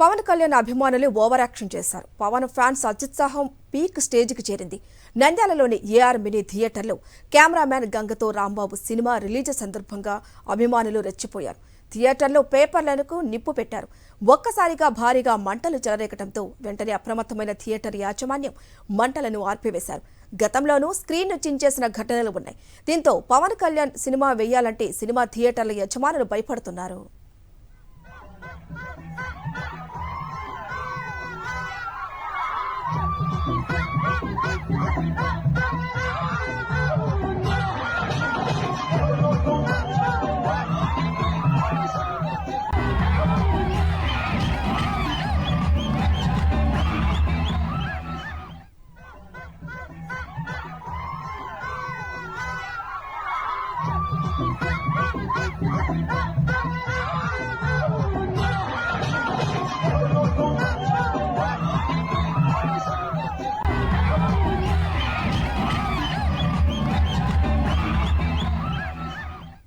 పవన్ కళ్యాణ్ అభిమానులు over action చేశారు. Pawan fans అత్యుత్సాహం పీక్ స్టేజ్కి చేరింది. నంద్యాలలోని ఏఆర్ మినీ థియేటర్లో కెమెరామ్యాన్ గంగతో రాంబాబు సినిమా రిలీజ్ సందర్భంగా అభిమానులు రెచ్చిపోయారు. థియేటర్లో పేపర్లకు నిప్పు పెట్టారు. ఒక్కసారిగా భారీగా మంటలు చెలరేగటంతో వెంటనే అప్రమత్తమైన థియేటర్ యాజమాన్యం మంటలను ఆర్పివేశారు. గతంలోనూ స్క్రీన్ను చించేసిన ఘటనలు ఉన్నాయి. దీంతో పవన్ కళ్యాణ్ సినిమా వేయాలంటే సినిమా థియేటర్ల యజమానులు భయపడుతున్నారు.